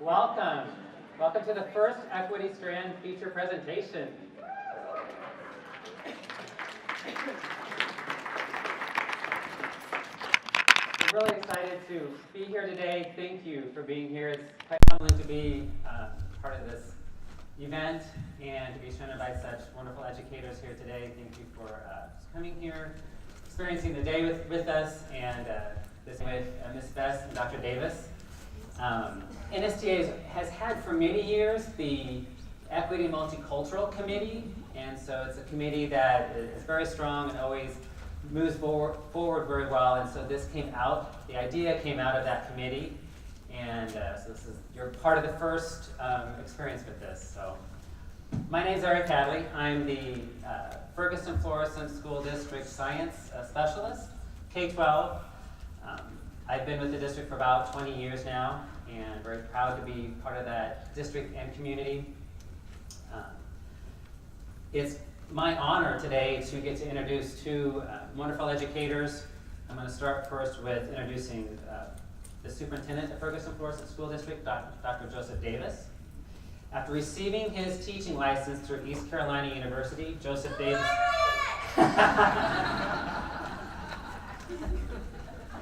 Welcome. Welcome to the first Equity Strand feature presentation. I'm really excited to be here today. Thank you for being here. It's quite humbling to be part of this event and to be surrounded by such wonderful educators here today. Thank you for coming here, experiencing the day with us, and this with Ms. Besse and Dr. Davis. NSTA has had for many years the Equity Multicultural Committee, and so it's a committee that is very strong and always moves forward very well, and so this came out, the idea came out of that committee, and so you're part of the first experience with this. So my name is Eric Hadley. I'm the Ferguson Florissant School District Science Specialist, K-12. I've been with the district for about 20 years now, and very proud to be part of that district and community. It's my honor today to get to introduce two wonderful educators. I'm going to start first with introducing the superintendent of Ferguson Florissant School District, Dr. Joseph Davis. After receiving his teaching license through East Carolina University, Joseph Davis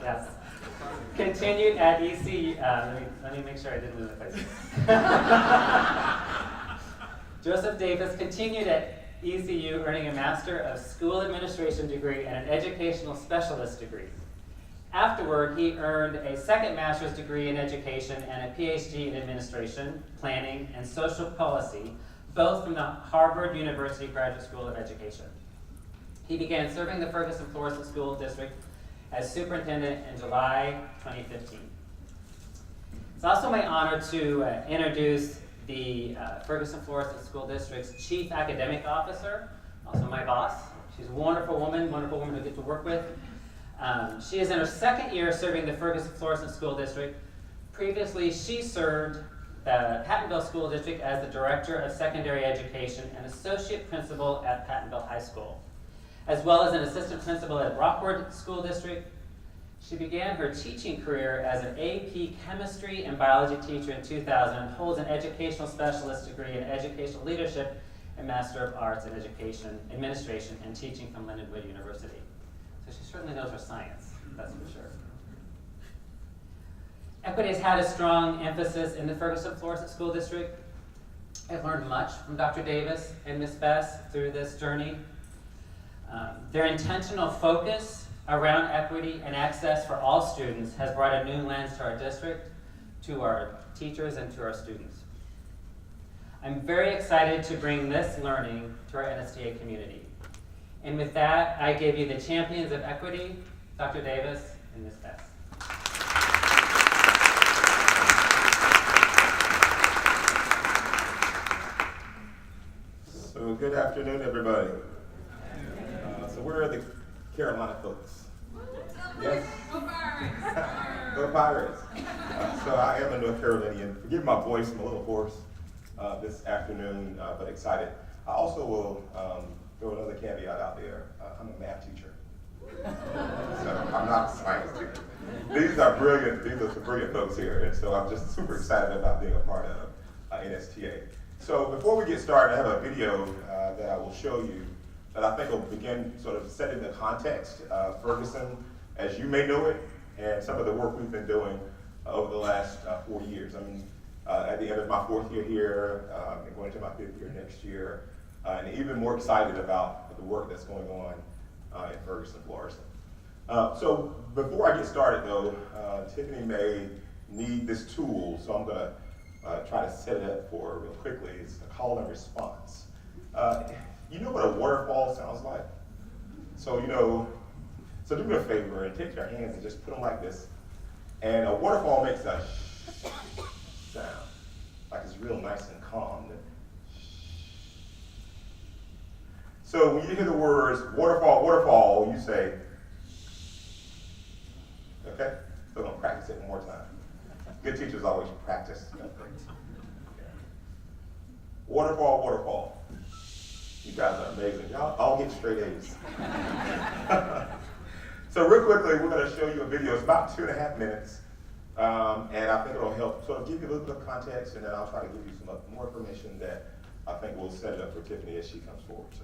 yes, continued at ECU. Let me make sure I didn't lose my place. Joseph Davis continued at ECU, earning a Master of School Administration degree and an Educational Specialist degree. Afterward, he earned a second master's degree in education and a PhD in administration, planning, and social policy, both from the Harvard University Graduate School of Education. He began serving the Ferguson Florissant School District as superintendent in July 2015. It's also my honor to introduce the Ferguson Florissant School District's Chief Academic Officer, also my boss. She's a wonderful woman to get to work with. She is in her second year serving the Ferguson Florissant School District. Previously, she served the Pattonville School District as the Director of Secondary Education and Associate Principal at Pattonville High School, as well as an Assistant Principal at Rockwood School District. She began her teaching career as an AP Chemistry and Biology teacher in 2000 and holds an Educational Specialist degree in Educational Leadership and Master of Arts in Education, Administration, and Teaching from Lindenwood University. So she certainly knows her science, that's for sure. Equity has had a strong emphasis in the Ferguson Florissant School District. I've learned much from Dr. Davis and Ms. Besse through this journey. Their intentional focus around equity and access for all students has brought a new lens to our district, to our teachers, and to our students. I'm very excited to bring this learning to our NSTA community. And with that, I give you the champions of equity, Dr. Davis and Ms. Besse. So good afternoon, everybody. So where are the Carolina folks? Yes? Go Pirates! Go Pirates! So I am a North Carolinian. Forgive my voice, I'm a little hoarse this afternoon, but excited. I also will throw another caveat out there. I'm a math teacher. So I'm not a science teacher. These are some brilliant folks here, and so I'm just super excited about being a part of NSTA. So before we get started, I have a video that I will show you that I think will begin sort of setting the context of Ferguson as you may know it, and some of the work we've been doing over the last 4 years. I mean, at the end of my fourth year here, and going into my fifth year next year, and even more excited about the work that's going on in Ferguson, Florissant. So before I get started though, Tiffany may need this tool, so I'm gonna try to set it up for her real quickly. It's a call and response. You know what a waterfall sounds like? So so do me a favor and take your hands and just put them like this. And a waterfall makes a sound, like it's real nice and calm. So when you hear the words waterfall, waterfall, you say, okay? So I'm gonna practice it one more time. Good teachers always practice. Waterfall, waterfall. You guys are amazing. Y'all all get straight A's. So real quickly, we're going to show you a video. It's about 2.5 minutes. And I think it'll help sort of give you a little bit of context, and then I'll try to give you some more information that I think will set it up for Tiffany as she comes forward. So.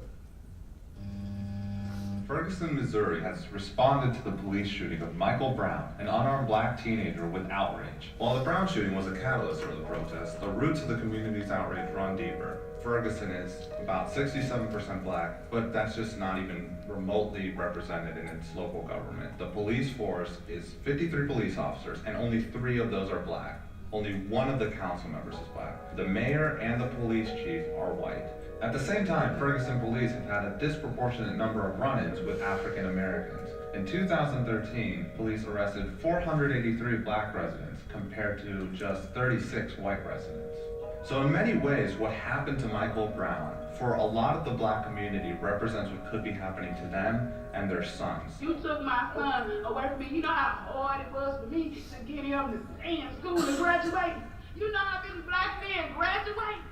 Ferguson, Missouri has responded to the police shooting of Michael Brown, an unarmed black teenager, with outrage. While the Brown shooting was a catalyst for the protest, the roots of the community's outrage run deeper. Ferguson is about 67% black, but that's just not even remotely represented in its local government. The police force is 53 police officers, and only 3 of those are black. Only 1 of the council members is black. The mayor and the police chief are white. At the same time, Ferguson police have had a disproportionate number of run-ins with African Americans. In 2013, police arrested 483 black residents compared to just 36 white residents. So in many ways, what happened to Michael Brown, for a lot of the black community, represents what could be happening to them and their sons. You took my son away from me. You know how hard it was for me to get him to stay in school and graduate? You know how many black men graduate?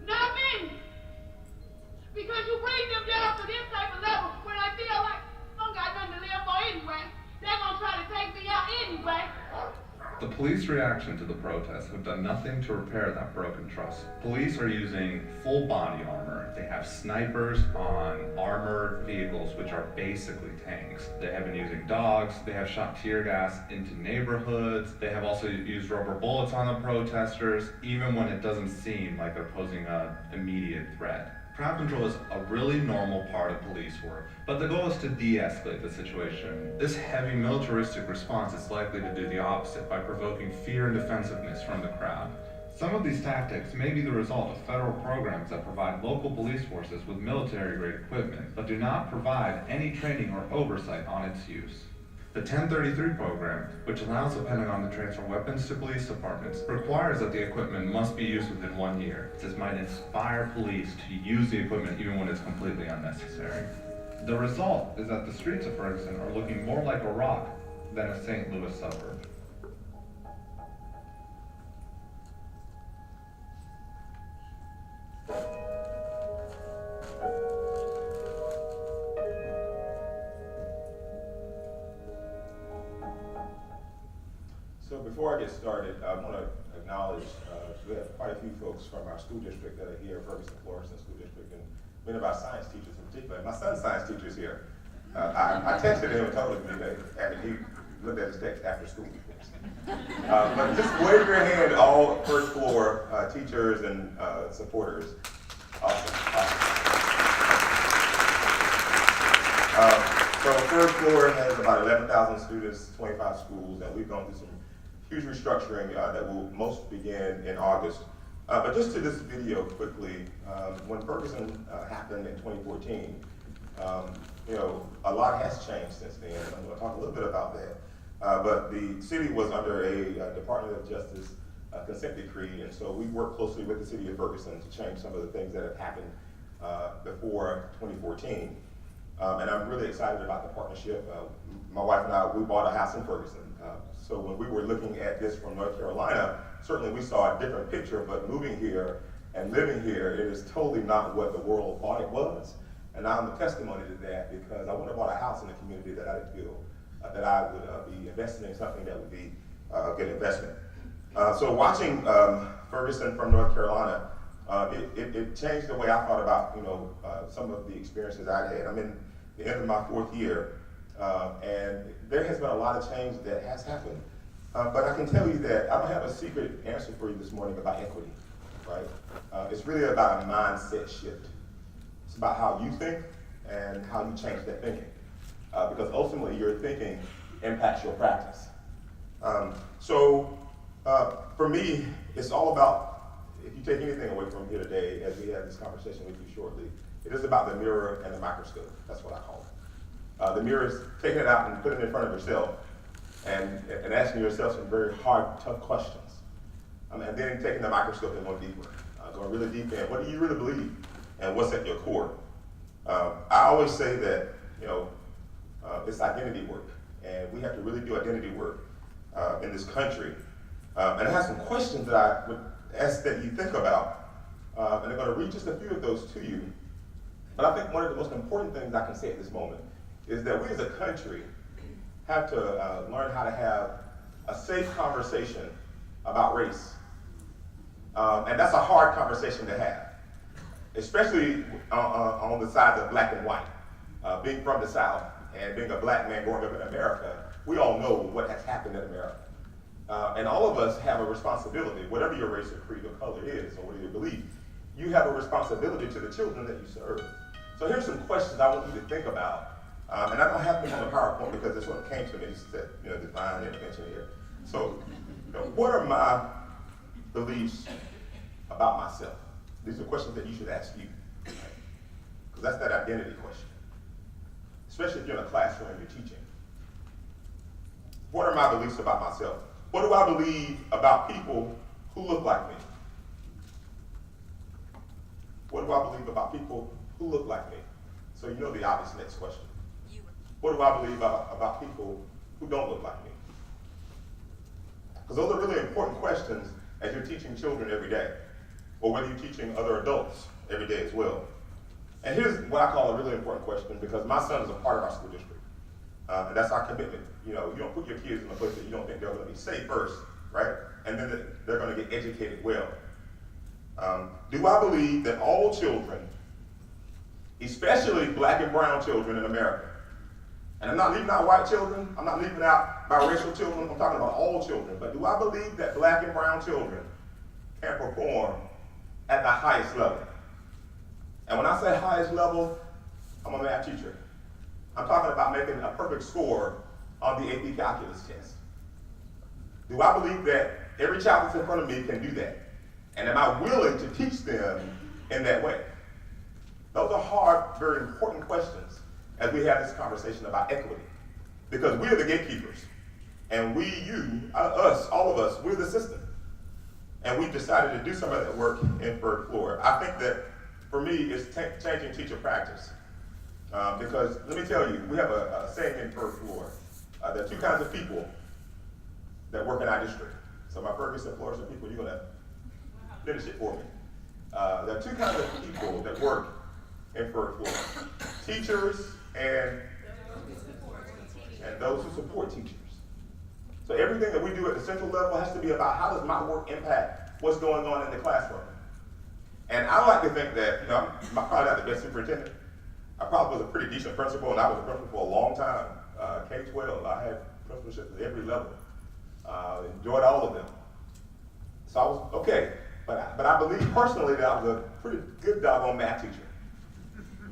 Not me. Because you bring them down to this type of level when I feel like I don't got nothing to live for anyway. They're going to try to take me out anyway. The police reaction to the protests have done nothing to repair that broken trust. Police are using full body armor. They have snipers on armored vehicles, which are basically tanks. They have been using dogs. They have shot tear gas into neighborhoods. They have also used rubber bullets on the protesters, even when it doesn't seem like they're posing an immediate threat. Crowd control is a really normal part of police work, but the goal is to de-escalate the situation. This heavy militaristic response is likely to do the opposite by provoking fear and defensiveness from the crowd. Some of these tactics may be the result of federal programs that provide local police forces with military-grade equipment, but do not provide any training or oversight on its use. The 1033 program, which allows the Pentagon to transfer weapons to police departments, requires that the equipment must be used within 1 year. This might inspire police to use the equipment even when it's completely unnecessary. The result is that the streets of Ferguson are looking more like Iraq than a St. Louis suburb. So before I get started, I want to acknowledge we have quite a few folks from our school district that are here, Ferguson, Florissant School District, and many of our science teachers in particular. My son's science teacher is here. I texted him and told him that he looked at his text after school. But just wave your hand, all first floor teachers and supporters. Awesome. So first floor has about 11,000 students, 25 schools, and we've gone through some huge restructuring that will most begin in August. But just to this video quickly, when Ferguson happened in 2014, a lot has changed since then. I'm going to talk a little bit about that. But the city was under a Department of Justice consent decree, and so we worked closely with the city of Ferguson to change some of the things that have happened before 2014. And I'm really excited about the partnership. My wife and I, we bought a house in Ferguson. So when we were looking at this from North Carolina, certainly we saw a different picture, but moving here and living here, it is totally not what the world thought it was. And I'm a testimony to that because I wouldn't have bought a house in a community that I didn't feel that I would be investing in something that would be a good investment. So watching Ferguson from North Carolina, it changed the way I thought about some of the experiences I had. I'm in the end of my 4th year, and there has been a lot of change that has happened. But I can tell you that I don't have a secret answer for you this morning about equity, right? It's really about a mindset shift. It's about how you think and how you change that thinking. Because ultimately your thinking impacts your practice. So for me, it's all about, if you take anything away from here today, as we have this conversation with you shortly, it is about the mirror and the microscope. That's what I call it. The mirror is taking it out and putting it in front of yourself and asking yourself some very hard, tough questions. And then taking the microscope and going deeper, going really deep in. What do you really believe? And what's at your core? I always say that, it's identity work. And we have to really do identity work in this country. And I have some questions that I would ask that you think about. And I'm going to read just a few of those to you. But I think one of the most important things I can say at this moment is that we as a country have to learn how to have a safe conversation about race. And that's a hard conversation to have, especially on the sides of black and white. Being from the South and being a black man growing up in America, we all know what has happened in America. And all of us have a responsibility, whatever your race or creed or color is, or whatever you believe, you have a responsibility to the children that you serve. So here's some questions I want you to think about. And I don't have them on the PowerPoint because this one came to me. It's that, divine intervention here. So, what are my beliefs about myself? These are questions that you should ask you, because that's that identity question. Especially if you're in a classroom and you're teaching. What are my beliefs about myself? What do I believe about people who look like me? What do I believe about people who look like me? So you know the obvious next question. What do I believe about people who don't look like me? Because those are really important questions as you're teaching children every day, or whether you're teaching other adults every day as well. And here's what I call a really important question, because my son is a part of our school district. And that's our commitment. You don't put your kids in a place that you don't think they're going to be safe first, right? And then they're going to get educated well. Do I believe that all children, especially black and brown children in America, and I'm not leaving out white children, I'm not leaving out biracial children, I'm talking about all children, but do I believe that black and brown children can perform at the highest level? And when I say highest level, I'm a math teacher. I'm talking about making a perfect score on the AP calculus test. Do I believe that every child that's in front of me can do that? And am I willing to teach them in that way? Those are hard, very important questions as we have this conversation about equity. Because we're the gatekeepers. And us, all of us, we're the system. And we've decided to do some of that work in third floor. I think that, for me, it's changing teacher practice. Because let me tell you, we have a saying in third floor. There are two kinds of people that work in our district. So my Ferguson, Florida people, you're going to finish it for me. There are two kinds of people that work in third floor. Teachers and those who support teachers. So everything that we do at the central level has to be about how does my work impact what's going on in the classroom. And I like to think that, I'm probably not the best superintendent. I probably was a pretty decent principal, and I was a principal for a long time. K-12, I had principalships at every level. Enjoyed all of them. So I was okay, but I believe personally that I was a pretty good doggone math teacher.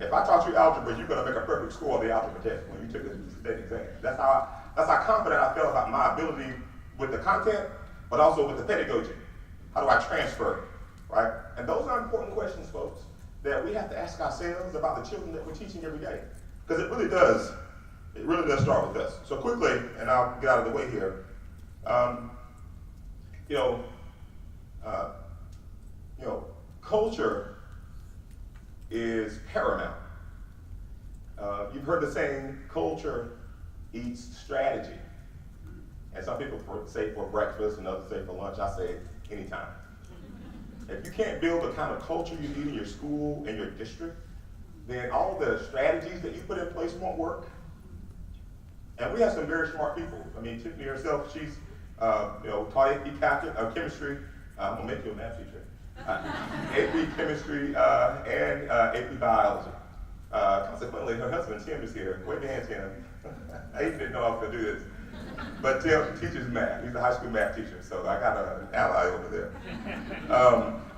If I taught you algebra, you're going to make a perfect score on the algebra test when you took the state exam. That's how confident I felt about my ability with the content, but also with the pedagogy. How do I transfer, right? And those are important questions, folks, that we have to ask ourselves about the children that we're teaching every day. Because it really does start with us. So quickly, and I'll get out of the way here, culture is paramount. You've heard the saying, culture eats strategy. And some people say for breakfast and others say for lunch. I say anytime. If you can't build the kind of culture you need in your school and your district, then all the strategies that you put in place won't work. And we have some very smart people. I mean, Tiffany herself, she's taught AP chemistry. I'm gonna make you a math teacher. AP chemistry and AP biology. Consequently, her husband Tim is here. Wave your hand, Tim. I even didn't know I was gonna do this. But Tim teaches math. He's a high school math teacher, so I got an ally over there.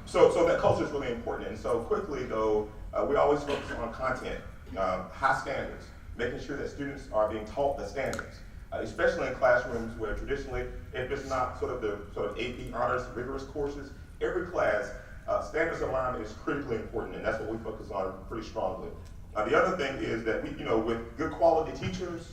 So that culture is really important. And so quickly, though, we always focus on content, high standards, making sure that students are being taught the standards, especially in classrooms where traditionally, if it's not sort of AP honors, rigorous courses, every class, standards alignment is critically important, and that's what we focus on pretty strongly. The other thing is that with good quality teachers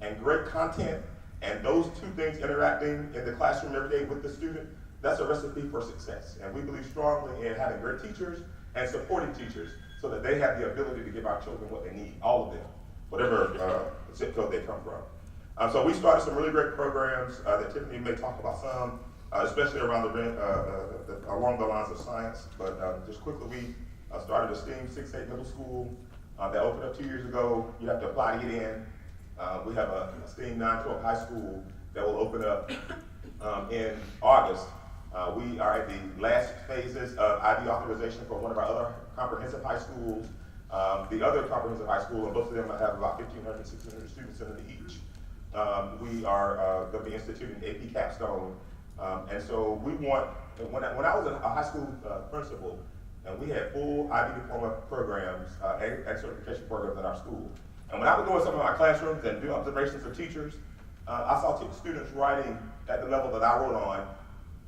and great content, and those two things interacting in the classroom every day with the student, that's a recipe for success. And we believe strongly in having great teachers and supporting teachers so that they have the ability to give our children what they need, all of them, whatever zip code they come from. So we started some really great programs that Tiffany may talk about some, especially around along the lines of science. But just quickly, we started a STEAM 6-8 middle school that opened up 2 years ago. You have to apply to get in. We have a STEAM 9-12 high school that will open up in August. We are at the last phases of IB authorization for one of our other comprehensive high schools. The other comprehensive high school, and both of them have about 1,500, 1,600 students in them each. We are going to be instituting AP capstone. And so we want, when I was a high school principal, and we had full IB diploma programs and certification programs in our school. And when I would go in some of my classrooms and do observations of teachers, I saw students writing at the level that I wrote on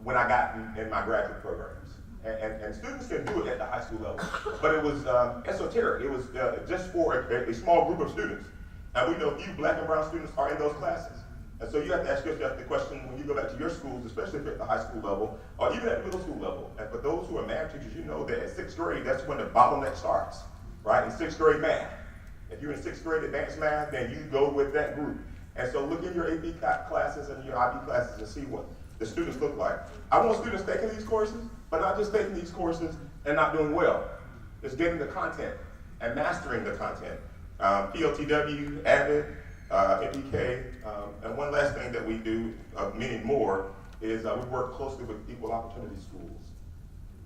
when I got in my graduate programs. And students can do it at the high school level, but it was esoteric. It was just for a small group of students. And we know few black and brown students are in those classes. And so you have to ask yourself the question when you go back to your schools, especially if you're at the high school level, or even at the middle school level. And for those who are math teachers, you know that at 6th grade, that's when the bottleneck starts, right? In 6th grade math. If you're in 6th grade advanced math, then you go with that group. And so look in your AP classes and your IB classes and see what the students look like. I want students taking these courses, but not just taking these courses and not doing well. It's getting the content and mastering the content. PLTW, AVID, MPK, and one last thing that we do, many more, is we work closely with equal opportunity schools.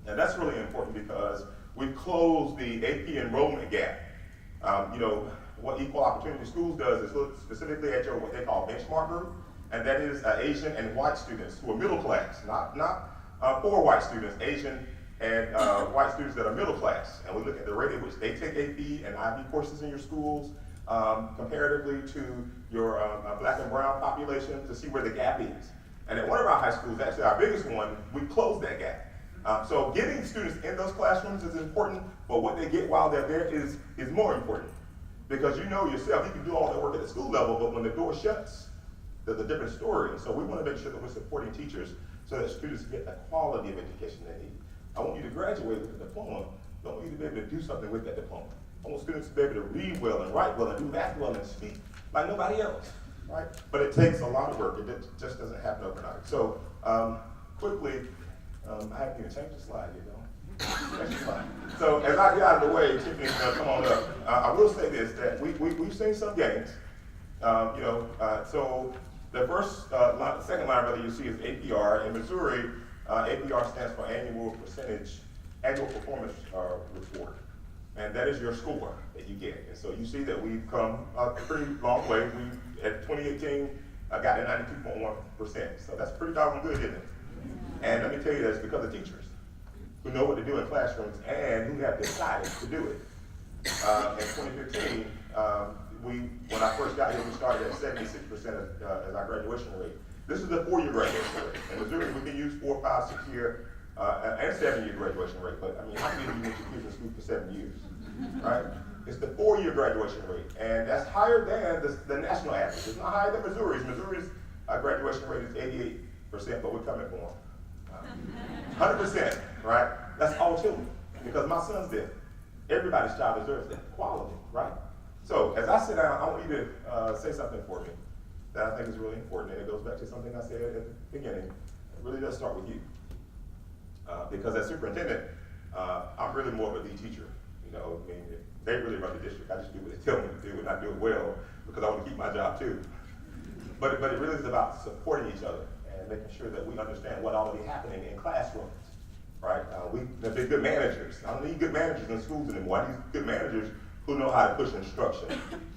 And that's really important because we've closed the AP enrollment gap. You know, what equal opportunity schools does is look specifically at your what they call benchmark group, and that is Asian and white students who are middle class, not poor white students, Asian and white students that are middle class. And we look at the rate at which they take AP and IB courses in your schools comparatively to your black and brown population to see where the gap is. And at one of our high schools, actually our biggest one, we closed that gap. So getting students in those classrooms is important, but what they get while they're there is more important. Because you know yourself, you can do all that work at the school level, but when the door shuts, there's a different story. And so we want to make sure that we're supporting teachers so that students get the quality of education they need. I want you to graduate with a diploma, but I want you to be able to do something with that diploma. I want students to be able to read well and write well and do math well and speak like nobody else, right? But it takes a lot of work. It just doesn't happen overnight. So quickly, I haven't even changed the slide, you know. Next slide. So as I get out of the way, Tiffany's gonna come on up. I will say this, that we've seen some gains. So the second line rather you see is APR. In Missouri, APR stands for Annual Performance Report. And that is your score that you get. And so you see that we've come a pretty long way. We, at 2018, got a 92.1%. So that's pretty doggone good, isn't it? And let me tell you, that's because of teachers who know what to do in classrooms and who have decided to do it. In 2015, when I first got here, we started at 76% as our graduation rate. This is the 4-year graduation rate. In Missouri, we can use 4, 5, 6 year and 7-year graduation rate. But I mean, how many of you went to kids in school for 7 years, right? It's the 4-year graduation rate, and that's higher than the national average. It's not higher than Missouri's. Missouri's graduation rate is 88%, but we're coming for them. 100%, right? That's all children, because my son's there. Everybody's child deserves that quality, right? So as I sit down, I want you to say something for me that I think is really important, and it goes back to something I said at the beginning. It really does start with you, because as superintendent, I'm really more of a lead teacher. You know, I mean, they really run the district. I just do what they tell me to do, and I do it well because I want to keep my job too. But it really is about supporting each other and making sure that we understand what ought to be happening in classrooms, right? We've been good managers. I don't need good managers in schools anymore. I need good managers who know how to push instruction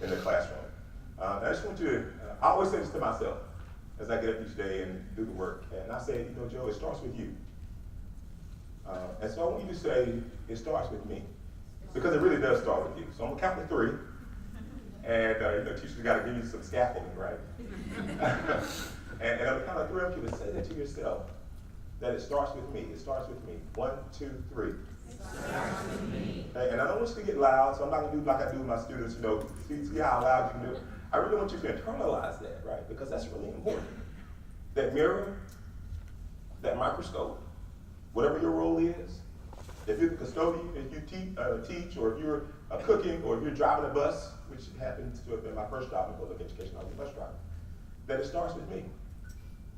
in the classroom. And I just want you to, I always say this to myself as I get up each day and do the work. And I say, you know, Joe, it starts with you. And so I want you to say, it starts with me. Because it really does start with you. So I'm gonna count to 3. And you know, teachers gotta give you some scaffolding, right? and on the count of 3, I want you to say that to yourself, that it starts with me. It starts with me. 1, 2, 3. It starts with me. Okay, and I don't want you to get loud, so I'm not gonna do like I do with my students, you know, see how loud you can do it. I really want you to internalize that, right? Because that's really important. That mirror, that microscope, whatever your role is, if you're the custodian, if you teach, or if you're cooking, or if you're driving a bus, which happens to have been my first job in public education, I was a bus driver, that it starts with me.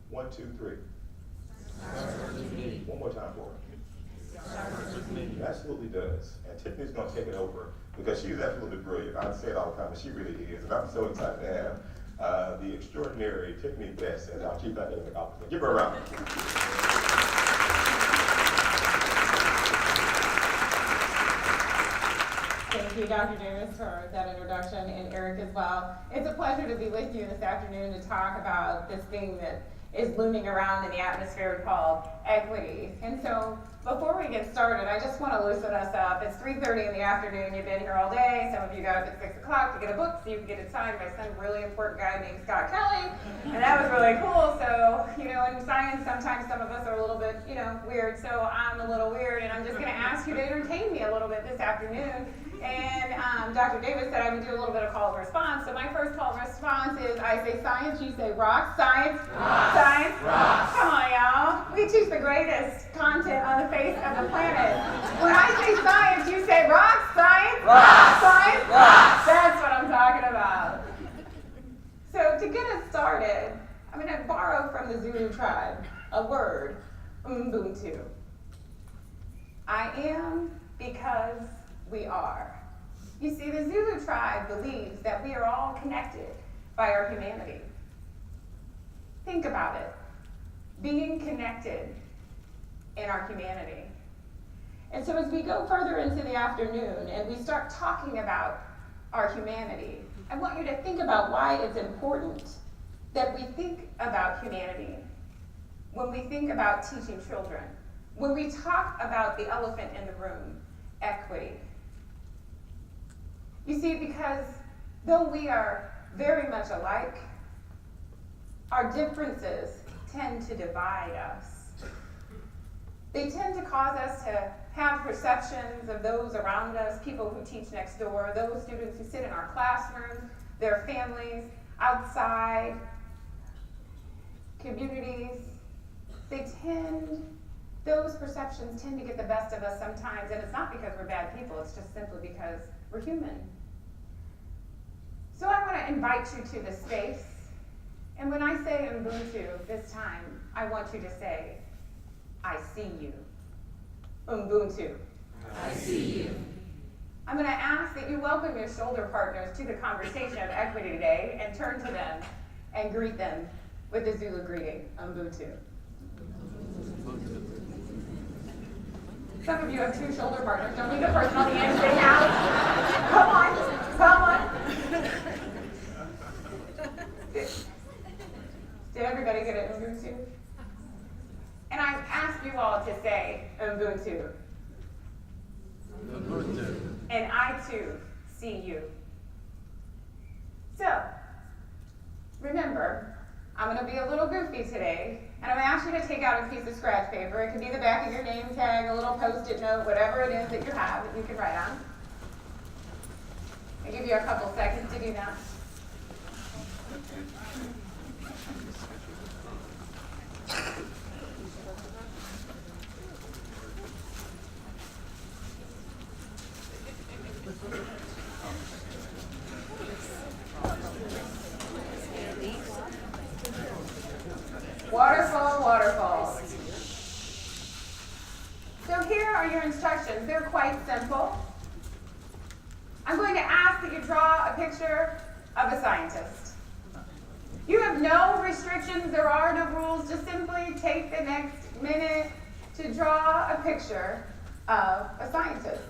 1, 2, 3. Starts with me. One more time for me. Starts with me. It absolutely does. And Tiffany's going to take it over because she's absolutely brilliant. I say it all the time, but she really is. And I'm so excited to the extraordinary Tiffany Besse as our Chief Academic Officer. Give her a round. Thank you, Dr. Davis, for that introduction, and Eric as well. It's a pleasure to be with you this afternoon to talk about this thing that is looming around in the atmosphere called equity. And so, before we get started, I just want to loosen us up. It's 3:30 in the afternoon. You've been here all day. Some of you got up at 6 o'clock to get a book so you can get it signed by some really important guy named Scott Kelly. And that was really cool. So, in science, sometimes some of us are a little bit, weird. So I'm a little weird, and I'm just going to ask you to entertain me a little bit this afternoon. And Dr. Davis said I would do a little bit of call and response. So my first call and response is I say science, you say rock. Science, rock. Science, rock. Come on, y'all. We teach the greatest content on the face of the planet. When I say science, you say rock. Science, rock. Science, rock. That's what I'm talking about. So to get us started, I'm going to borrow from the Zulu tribe a word, Ubuntu. I am because we are. You see, the Zulu tribe believes that we are all connected by our humanity. Think about it. Being connected in our humanity. And so as we go further into the afternoon and we start talking about our humanity, I want you to think about why it's important that we think about humanity when we think about teaching children, when we talk about the elephant in the room, equity. You see, because though we are very much alike, our differences tend to divide us. They tend to cause us to have perceptions of those around us, people who teach next door, those students who sit in our classrooms, their families, outside, communities. Those perceptions tend to get the best of us sometimes, and it's not because we're bad people, it's just simply because we're human. So I want to invite you to the space, and when I say Ubuntu this time, I want you to say, I see you. Ubuntu. I see you. I'm going to ask that you welcome your shoulder partners to the conversation of equity today and turn to them and greet them with the Zulu greeting, Ubuntu. Some of you have two shoulder partners. Don't leave the person on the end sitting out. Come on. Did everybody get it, Ubuntu? And I ask you all to say Ubuntu. Ubuntu. And I too see you. So, remember, I'm going to be a little goofy today, and I'm going to ask you to take out a piece of scratch paper. It can be the back of your name tag, a little Post-it note, whatever it is that you have that you can write on. I'll give you a couple seconds to do that. Waterfalls. So here are your instructions. They're quite simple. I'm going to ask that you draw a picture of a scientist. You have no restrictions, there are no rules, just simply take the next minute to draw a picture of a scientist.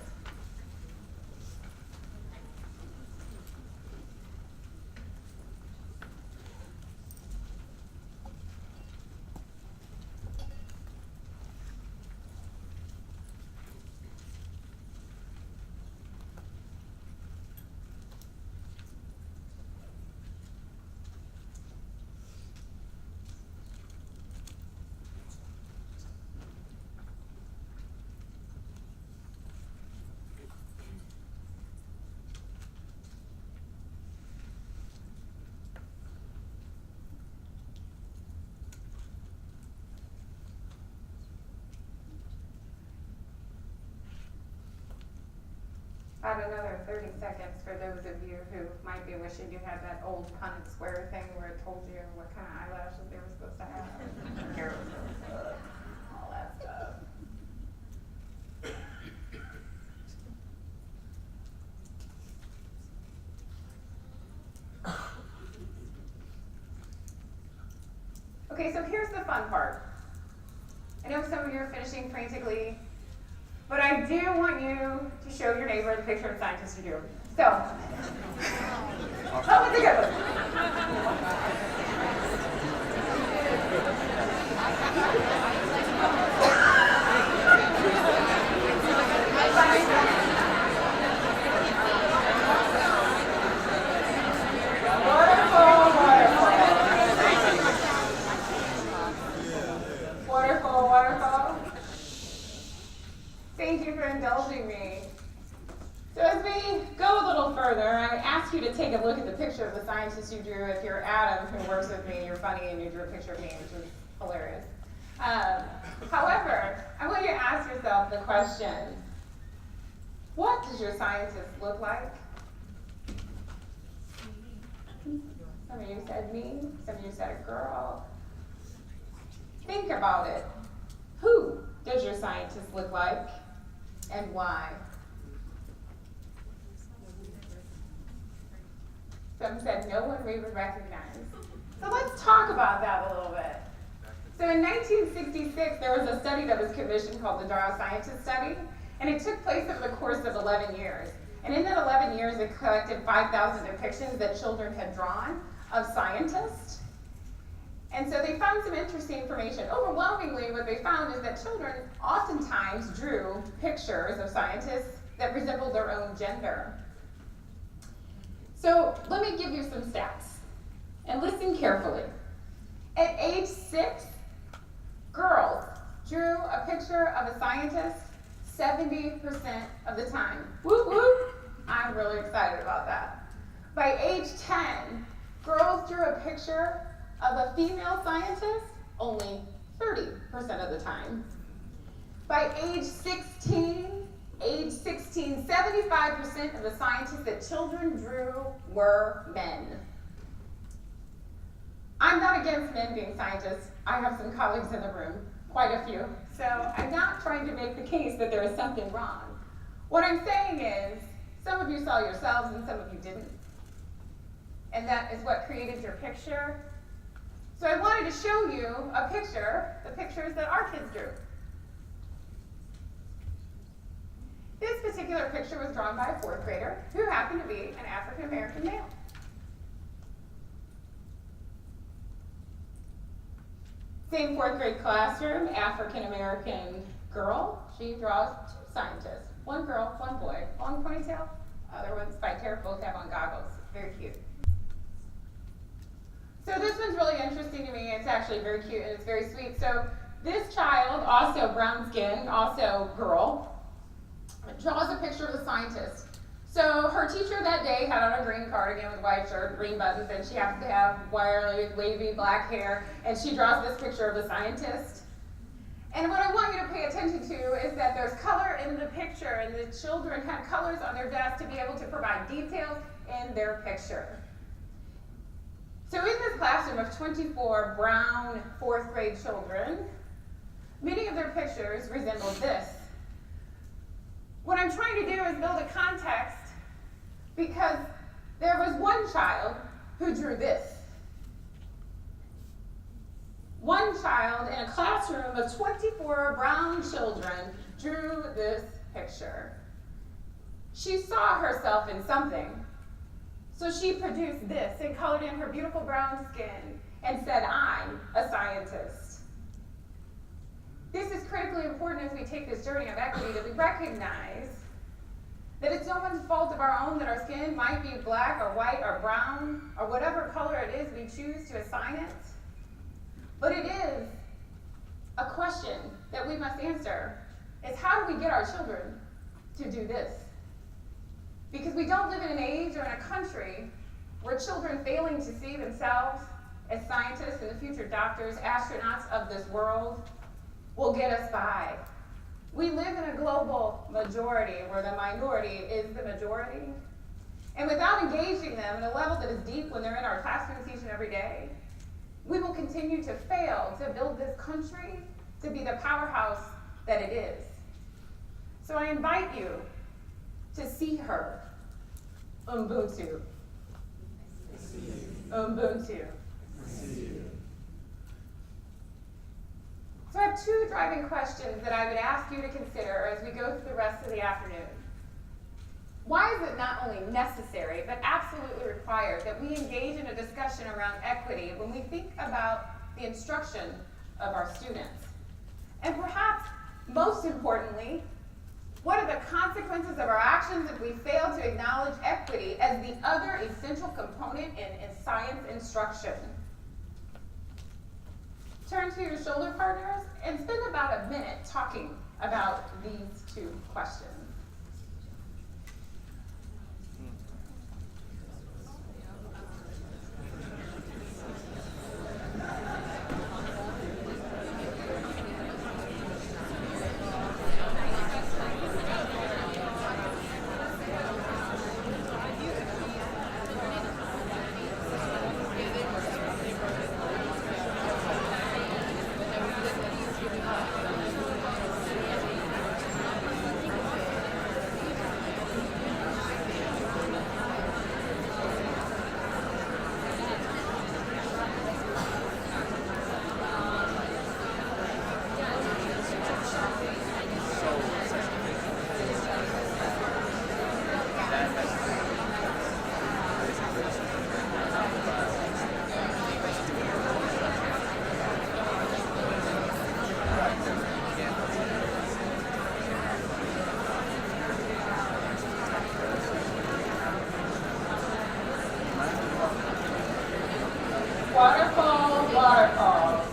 About another 30 seconds for those of you who might be wishing you had that old Punnett Square thing where it told you what kind of eyelashes they were supposed to have, hair was supposed to look, all that stuff. Okay, so here's the fun part. I know some of you are finishing frantically, but I do want you to show your neighbor the picture of scientists you do. So, oh, it's a good one. Waterfall. Thank you for indulging me. So as we go a little further, I ask you to take a look at the picture of the scientist you drew. If you're Adam, who works with me, you're funny and you drew a picture of me, which is hilarious. However, I want you to ask yourself the question, what does your scientist look like? Some of you said me, some of you said a girl. Think about it. Who does your scientist look like and why? Some said no one we would recognize. So let's talk about that a little bit. So in 1966, there was a study that was commissioned called the Draw Scientist Study, and it took place over the course of 11 years. And in that 11 years, it collected 5,000 depictions that children had drawn of scientists. And so they found some interesting information. Overwhelmingly, what they found is that children oftentimes drew pictures of scientists that resembled their own gender. So let me give you some stats, and listen carefully. At age 6, girls drew a picture of a scientist 70% of the time. Whoop, whoop. I'm really excited about that. By age 10, girls drew a picture of a female scientist only 30% of the time. By age 16, 75% of the scientists that children drew were men. I'm not against men being scientists. I have some colleagues in the room, quite a few. So I'm not trying to make the case that there is something wrong. What I'm saying is, some of you saw yourselves and some of you didn't. And that is what created your picture. So I wanted to show you a picture, the pictures that our kids drew. This particular picture was drawn by a 4th grader who happened to be an African American male. Same 4th grade classroom, African American girl. She draws 2 scientists. One girl, one boy. Long ponytail, other one's spiked hair, both have on goggles. Very cute. So this one's really interesting to me. It's actually very cute and it's very sweet. So this child, also brown skin, also girl, draws a picture of the scientist. So her teacher that day had on a green cardigan with a white shirt, green buttons, and she happens to have wiry, wavy black hair, and she draws this picture of the scientist. And what I want you to pay attention to is that there's color in the picture, and the children had colors on their desk to be able to provide details in their picture. So in this classroom of 24 brown 4th grade children, many of their pictures resembled this. What I'm trying to do is build a context because there was one child who drew this. One child in a classroom of 24 brown children drew this picture. She saw herself in something. So she produced this and colored in her beautiful brown skin and said, I'm a scientist. This is critically important as we take this journey of equity, that we recognize that it's no one's fault of our own that our skin might be black or white or brown or whatever color it is we choose to assign it. But it is a question that we must answer, is how do we get our children to do this? Because we don't live in an age or in a country where children failing to see themselves as scientists and the future doctors, astronauts of this world will get us by. We live in a global majority where the minority is the majority. And without engaging them at a level that is deep when they're in our classrooms each and every day, we will continue to fail to build this country to be the powerhouse that it is. So I invite you to see her. Ubuntu. Ubuntu. So I have two driving questions that I would ask you to consider as we go through the rest of the afternoon. Why is it not only necessary, but absolutely required that we engage in a discussion around equity when we think about the instruction of our students? And perhaps most importantly, what are the consequences of our actions if we fail to acknowledge equity as the other essential component in science instruction? Turn to your shoulder partners and spend about a minute talking about these two questions. Waterfall, waterfall.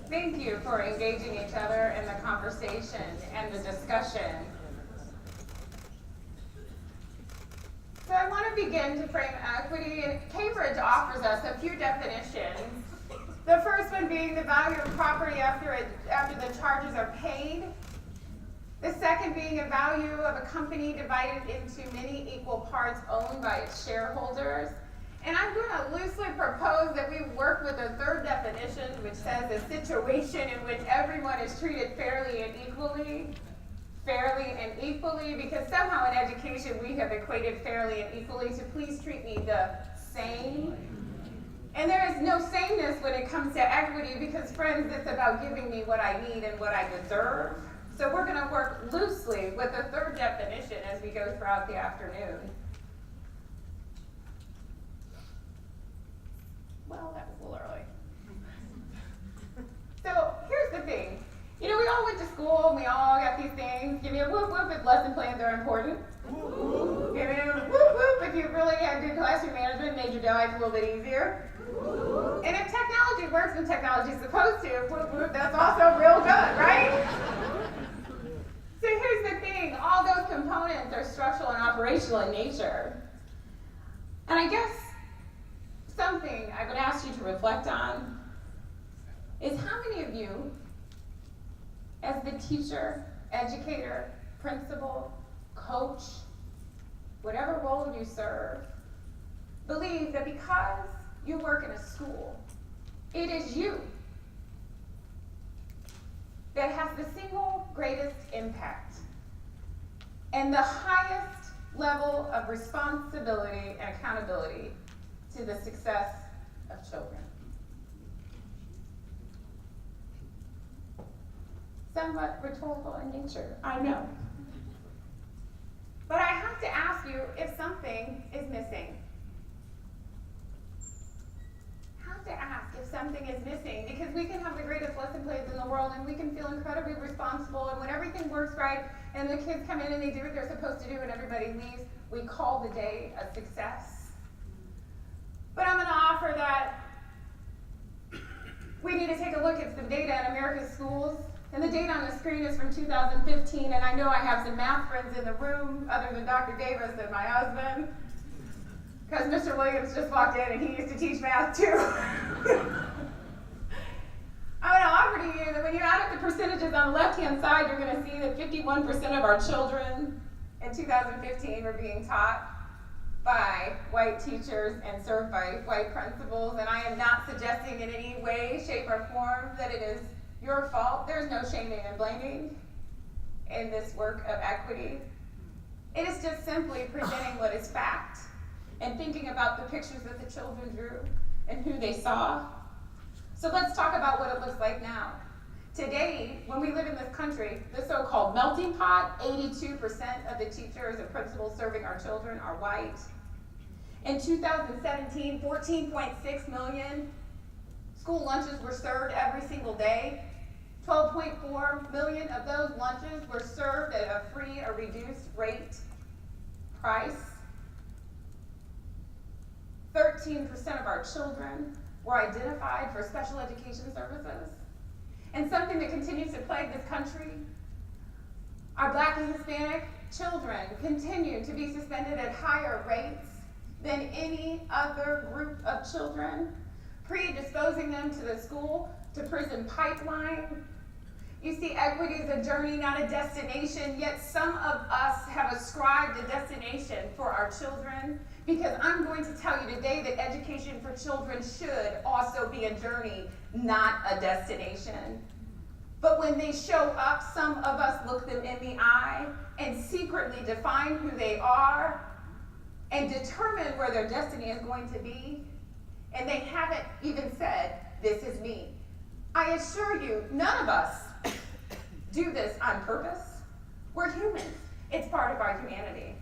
Thank you for engaging each other in the conversation and the discussion. So I want to begin to frame equity, and Cambridge offers us a few definitions. The first one being the value of property after the charges are paid. The second being a value of a company divided into many equal parts owned by its shareholders. And I'm going to loosely propose that we work with a third definition, which says a situation in which everyone is treated fairly and equally. Fairly and equally, because somehow in education we have equated fairly and equally to please treat me the same. And there is no sameness when it comes to equity because, friends, it's about giving me what I need and what I deserve. So we're going to work loosely with the third definition as we go throughout the afternoon. Well, that was a little early. So here's the thing. You know, we all went to school and we all got these things. Give me a whoop whoop if lesson plans are important. Give me a whoop whoop if you really had good classroom management, made your life a little bit easier. And if technology works when technology's supposed to, whoop whoop, that's also real good, right? So here's the thing, all those components are structural and operational in nature. And I guess something I would ask you to reflect on is how many of you, as the teacher, educator, principal, coach, whatever role you serve, believe that because you work in a school, it is you that has the single greatest impact and the highest level of responsibility and accountability to the success of children. Somewhat rhetorical in nature, I know. But I have to ask you if something is missing. To ask if something is missing, because we can have the greatest lesson plans in the world and we can feel incredibly responsible, and when everything works right and the kids come in and they do what they're supposed to do and everybody leaves, we call the day a success. But I'm going to offer that we need to take a look at some data in America's schools, and the data on the screen is from 2015, and I know I have some math friends in the room other than Dr. Davis and my husband. Because Mr. Williams just walked in and he used to teach math too. I'm going to offer to you that when you add up the percentages on the left-hand side, you're going to see that 51% of our children in 2015 were being taught by white teachers and served by white principals. And I am not suggesting in any way, shape, or form that it is your fault. There's no shaming and blaming in this work of equity. It is just simply presenting what is fact and thinking about the pictures that the children drew and who they saw So let's talk about what it looks like now. Today, when we live in this country, the so-called melting pot, 82% of the teachers and principals serving our children are white. In 2017, 14.6 million school lunches were served every single day. 12.4 million of those lunches were served at a free or reduced rate price. 13% of our children were identified for special education services. And something that continues to plague this country, our Black and Hispanic children continue to be suspended at higher rates than any other group of children, predisposing them to the school to prison pipeline. You see, equity is a journey, not a destination, yet some of us have ascribed a destination for our children, because I'm going to tell you today that education for children should also be a journey, not a destination. But when they show up, some of us look them in the eye and secretly define who they are and determine where their destiny is going to be, and they haven't even said, "This is me." I assure you, none of us do this on purpose. We're humans. It's part of our humanity.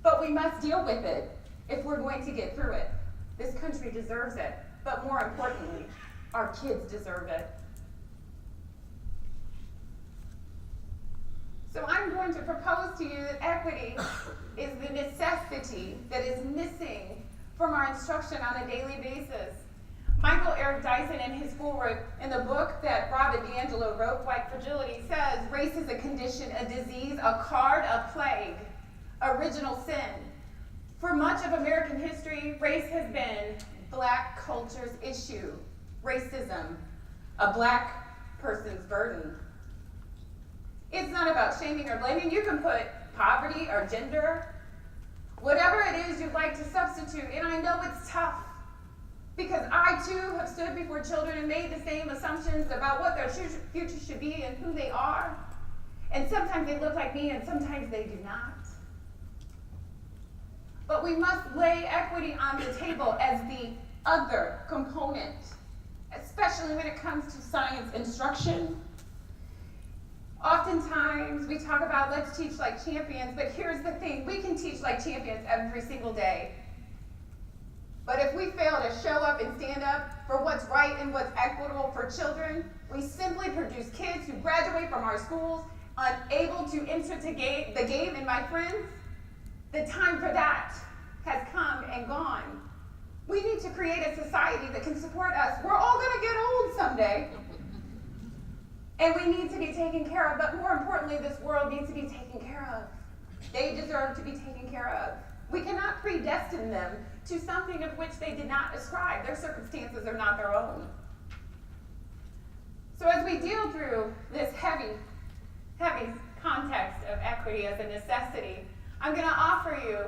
But we must deal with it if we're going to get through it. This country deserves it, but more importantly, our kids deserve it. So I'm going to propose to you that equity is the necessity that is missing from our instruction on a daily basis. Michael Eric Dyson, in his foreword in the book that Robin DiAngelo wrote, White Fragility, says, race is a condition, a disease, a card, a plague, original sin. For much of American history, race has been Black culture's issue. Racism, a Black person's burden. It's not about shaming or blaming. You can put poverty or gender, whatever it is you'd like to substitute. And I know it's tough, because I too have stood before children and made the same assumptions about what their future should be and who they are. And sometimes they look like me and sometimes they do not. But we must lay equity on the table as the other component, especially when it comes to science instruction. Oftentimes we talk about let's teach like champions, but here's the thing, we can teach like champions every single day. But if we fail to show up and stand up for what's right and what's equitable for children, we simply produce kids who graduate from our schools unable to enter the game, and my friends, the time for that has come and gone. We need to create a society that can support us. We're all gonna get old someday. And we need to be taken care of, but more importantly, this world needs to be taken care of. They deserve to be taken care of. We cannot predestine them to something of which they did not ascribe. Their circumstances are not their own. So as we deal through this heavy context of equity as a necessity, I'm gonna offer you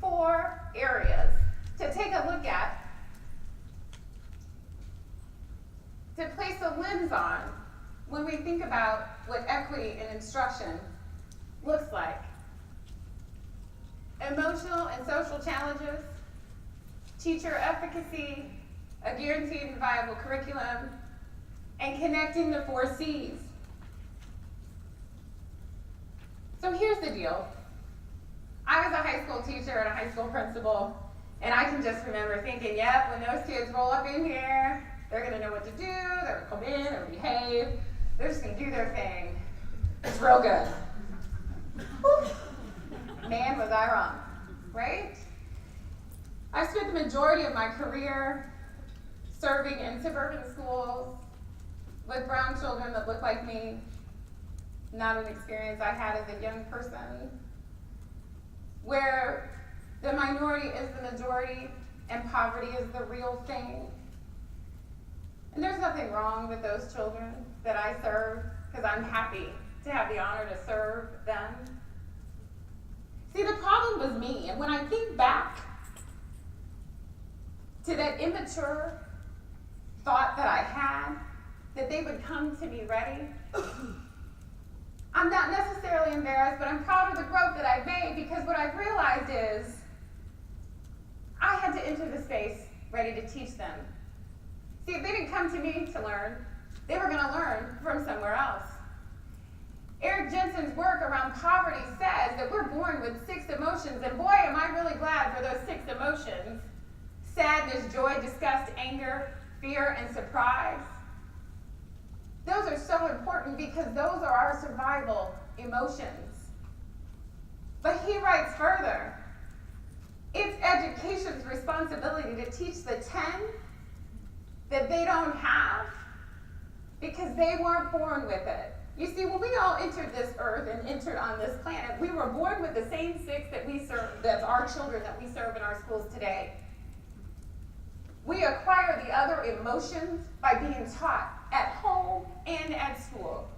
4 areas to take a look at, to place a lens on when we think about what equity in instruction looks like. Emotional and social challenges, teacher efficacy, a guaranteed and viable curriculum, and connecting the 4 C's. So here's the deal. I was a high school teacher and a high school principal, and I can just remember thinking, yep, when those kids roll up in here, they're gonna know what to do, they're gonna come in, they're gonna behave, they're just gonna do their thing. It's real good. Whew. Man, was I wrong, right? I spent the majority of my career serving in suburban schools with brown children that look like me. Not an experience I had as a young person, where the minority is the majority and poverty is the real thing. And there's nothing wrong with those children that I serve, because I'm happy to have the honor to serve them. See, the problem was me, and when I think back to that immature thought that I had, that they would come to me ready, I'm not necessarily embarrassed, but I'm proud of the growth that I've made, because what I've realized is I had to enter the space ready to teach them. See, if they didn't come to me to learn, they were going to learn from somewhere else. Eric Jensen's work around poverty says that we're born with 6 emotions, and boy, am I really glad for those 6 emotions. Sadness, joy, disgust, anger, fear, and surprise. Those are so important because those are our survival emotions. But he writes further, it's education's responsibility to teach the 10 that they don't have because they weren't born with it. You see, when we all entered this earth and entered on this planet, we were born with the same 6 that we serve, that's our children that we serve in our schools today. We acquire the other emotions by being taught at home and at school.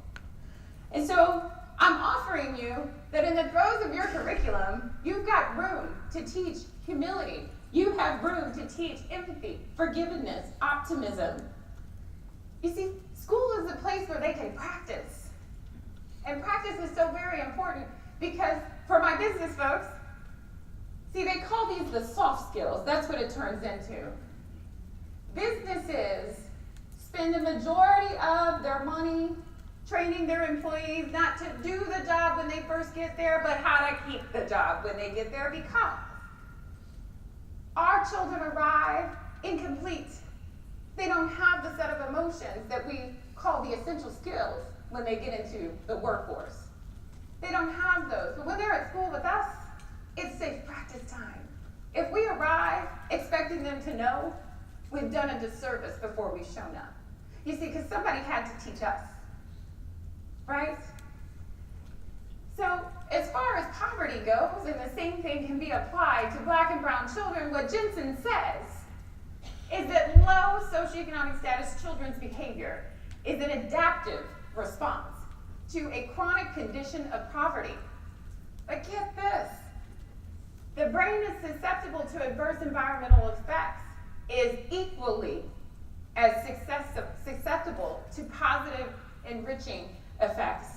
And so I'm offering you that in the throes of your curriculum, you've got room to teach humility. You have room to teach empathy, forgiveness, optimism. You see, school is a place where they can practice. And practice is so very important because for my business folks, see, they call these the soft skills. That's what it turns into. Businesses spend the majority of their money training their employees not to do the job when they first get there, but how to keep the job when they get there, because our children arrive incomplete. They don't have the set of emotions that we call the essential skills when they get into the workforce. They don't have those. But when they're at school with us, it's safe practice time. If we arrive expecting them to know, we've done a disservice before we've shown up. You see, because somebody had to teach us, right? So as far as poverty goes, and the same thing can be applied to Black and brown children, what Jensen says is that low socioeconomic status children's behavior is an adaptive response to a chronic condition of poverty. But get this, the brain is susceptible to adverse environmental effects, is equally as susceptible to positive enriching effects.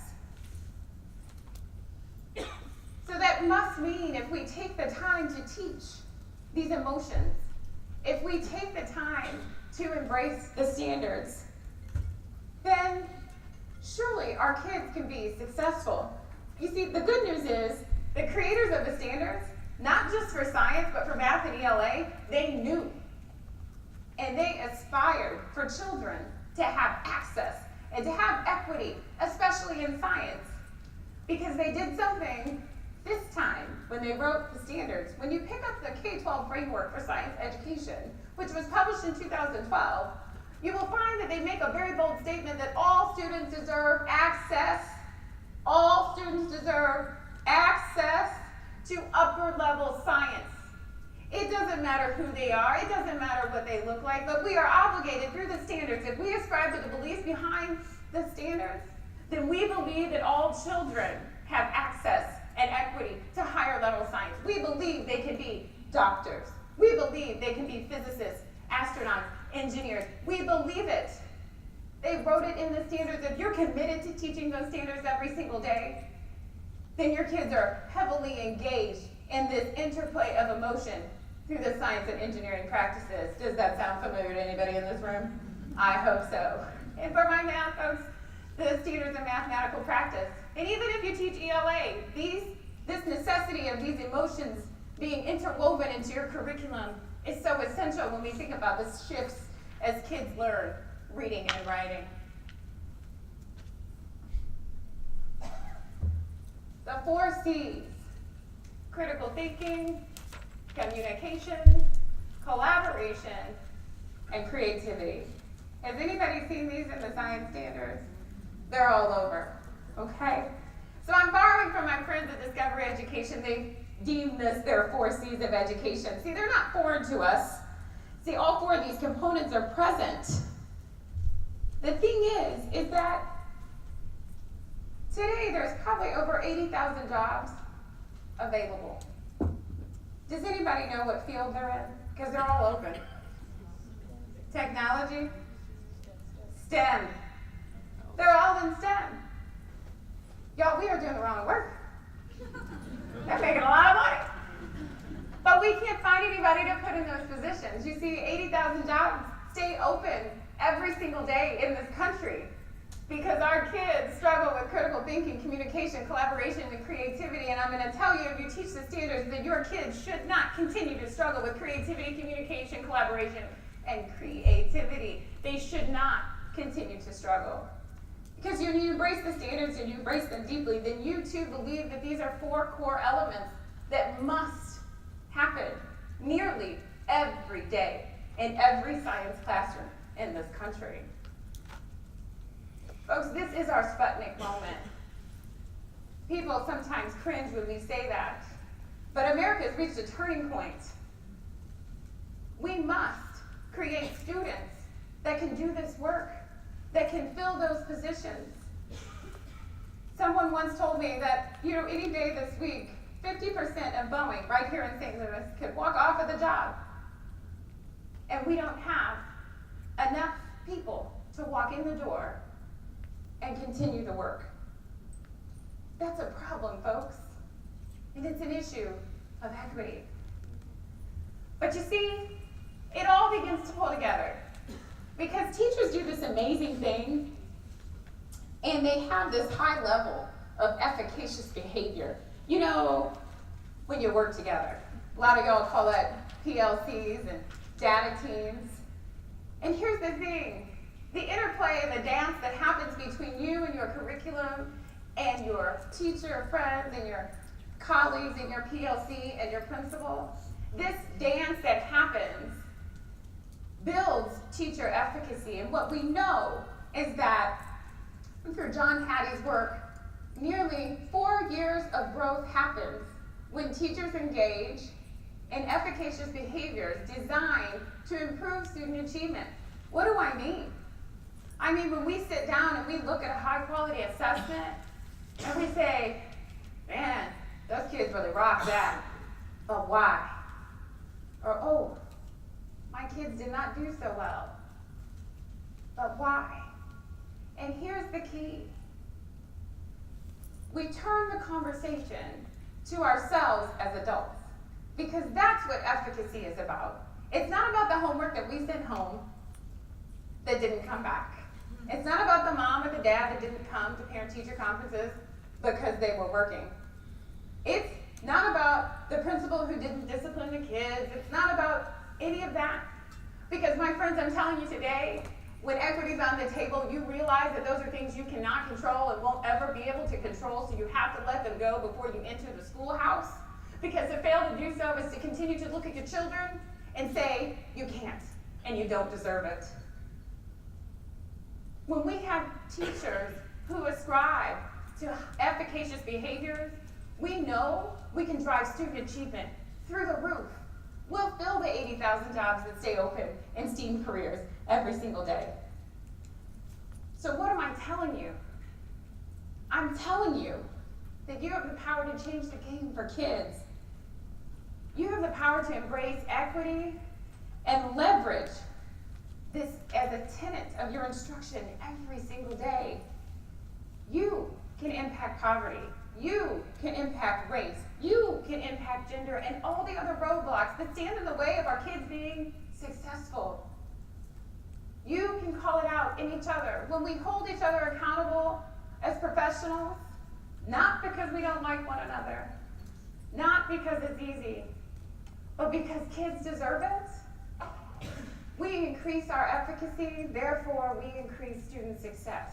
So that must mean if we take the time to teach these emotions, if we take the time to embrace the standards, then surely our kids can be successful. You see, the good news is the creators of the standards, not just for science, but for math and ELA, they knew. And they aspired for children to have access and to have equity, especially in science, because they did something this time when they wrote the standards. When you pick up the K-12 framework for science education, which was published in 2012, you will find that they make a very bold statement that all students deserve access. All students deserve access to upper level science. It doesn't matter who they are, it doesn't matter what they look like, but we are obligated through the standards. If we ascribe to the beliefs behind the standards, then we believe that all children have access and equity to higher level science. We believe they can be doctors. We believe they can be physicists, astronauts, engineers. We believe it. They wrote it in the standards. If you're committed to teaching those standards every single day, then your kids are heavily engaged in this interplay of emotion through the science and engineering practices. Does that sound familiar to anybody in this room? I hope so. And for my math folks, the standards of mathematical practice. And even if you teach ELA, this necessity of these emotions being interwoven into your curriculum is so essential when we think about the shifts as kids learn reading and writing. The 4 C's: critical thinking, communication, collaboration, and creativity. Has anybody seen these in the science standards? They're all over, okay? So I'm borrowing from my friends at Discovery Education. They deem this their 4 C's of education. See, they're not foreign to us. See, all 4 of these components are present. The thing is that today there's probably over 80,000 jobs available. Does anybody know what field they're in? Because they're all open. Technology? STEM. They're all in STEM. Y'all, we are doing the wrong work. They're making a lot of money. But we can't find anybody to put in those positions. You see, 80,000 jobs stay open every single day in this country because our kids struggle with critical thinking, communication, collaboration, and creativity. And I'm going to tell you, if you teach the standards, that your kids should not continue to struggle with creativity, communication, collaboration, and creativity. They should not continue to struggle. Because when you embrace the standards and you embrace them deeply, then you too believe that these are 4 core elements that must happen nearly every day in every science classroom in this country. Folks, this is our Sputnik moment. People sometimes cringe when we say that, but America has reached a turning point. We must create students that can do this work, that can fill those positions. Someone once told me that, any day this week, 50% of Boeing right here in St. Louis could walk off of the job. And we don't have enough people to walk in the door and continue the work. That's a problem, folks. And it's an issue of equity. But you see, it all begins to pull together. Because teachers do this amazing thing, and they have this high level of efficacious behavior. When you work together. A lot of y'all call that PLCs and data teams. And here's the thing. The interplay and the dance that happens between you and your curriculum and your teacher friends and your colleagues and your PLC and your principal, this dance that happens builds teacher efficacy. And what we know is that through John Hattie's work, nearly 4 years of growth happens when teachers engage in efficacious behaviors designed to improve student achievement. What do I mean? I mean, when we sit down and we look at a high-quality assessment and we say, man, those kids really rock that, but why? Or, oh, my kids did not do so well, but why? And here's the key. We turn the conversation to ourselves as adults, because that's what efficacy is about. It's not about the homework that we sent home that didn't come back. It's not about the mom or the dad that didn't come to parent-teacher conferences because they were working. It's not about the principal who didn't discipline the kids. It's not about any of that. Because my friends, I'm telling you today, when equity's on the table, you realize that those are things you cannot control and won't ever be able to control, so you have to let them go before you enter the schoolhouse. Because to fail to do so is to continue to look at your children and say, you can't, and you don't deserve it. When we have teachers who ascribe to efficacious behaviors, we know we can drive student achievement through the roof. We'll fill the 80,000 jobs that stay open in STEAM careers every single day. So what am I telling you? I'm telling you that you have the power to change the game for kids. You have the power to embrace equity and leverage this as a tenet of your instruction every single day. You can impact poverty. You can impact race. You can impact gender and all the other roadblocks that stand in the way of our kids being successful. You can call it out in each other. When we hold each other accountable as professionals, not because we don't like one another, not because it's easy, but because kids deserve it, we increase our efficacy, therefore we increase student success.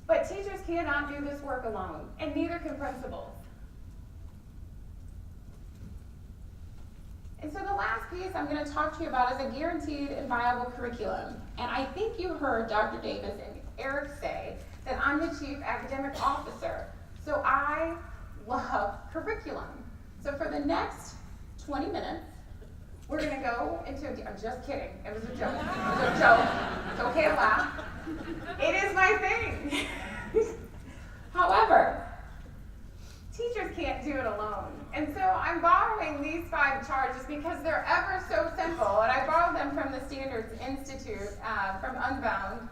But teachers cannot do this work alone, and neither can principals. And so the last piece I'm going to talk to you about is a guaranteed and viable curriculum. And I think you heard Dr. Davis and Eric say that I'm the chief academic officer, so I love curriculum. So for the next 20 minutes, we're going to go into, I'm just kidding, it was a joke. It was a joke. It's okay to laugh. It is my thing. However, teachers can't do it alone. And so I'm borrowing these 5 charts because they're ever so simple. And I borrowed them from the Standards Institute, from Unbound.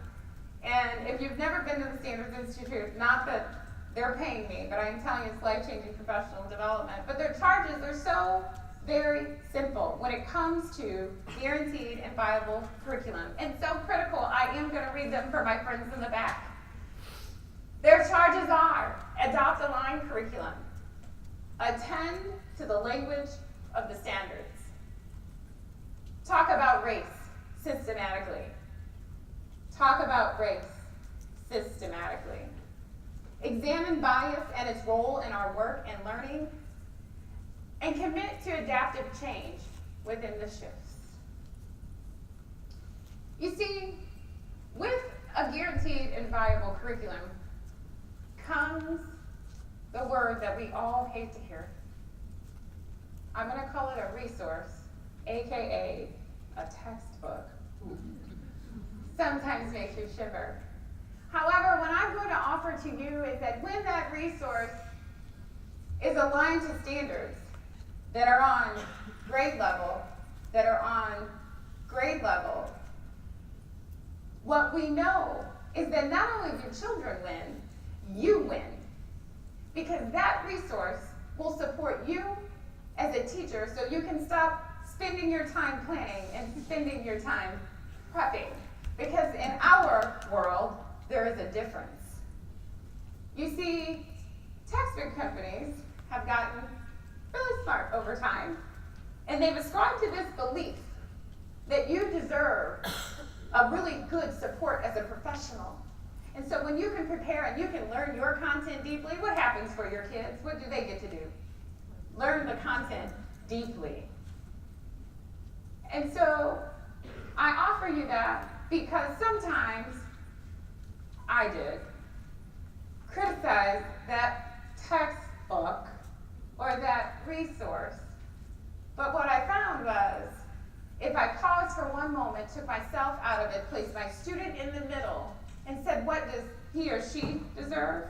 And if you've never been to the Standards Institute, not that they're paying me, but I'm telling you it's life-changing professional development. But their charges are so very simple when it comes to guaranteed and viable curriculum. And so critical, I am going to read them for my friends in the back. Their charges are: adopt aligned curriculum, attend to the language of the standards, talk about race systematically, talk about race systematically, examine bias and its role in our work and learning, and commit to adaptive change within the shifts. You see, with a guaranteed and viable curriculum comes the word that we all hate to hear. I'm going to call it a resource, aka a textbook. Sometimes makes you shiver. However, what I'm going to offer to you is that when that resource is aligned to standards that are on grade level, what we know is that not only do children win, you win. Because that resource will support you as a teacher so you can stop spending your time planning and spending your time prepping. Because in our world, there is a difference. You see, textbook companies have gotten really smart over time, and they've ascribed to this belief that you deserve a really good support as a professional. And so when you can prepare and you can learn your content deeply, what happens for your kids? What do they get to do? Learn the content deeply. And so I offer you that because sometimes I did criticize that textbook or that resource. But what I found was, if I paused for one moment, took myself out of it, placed my student in the middle, and said, what does he or she deserve?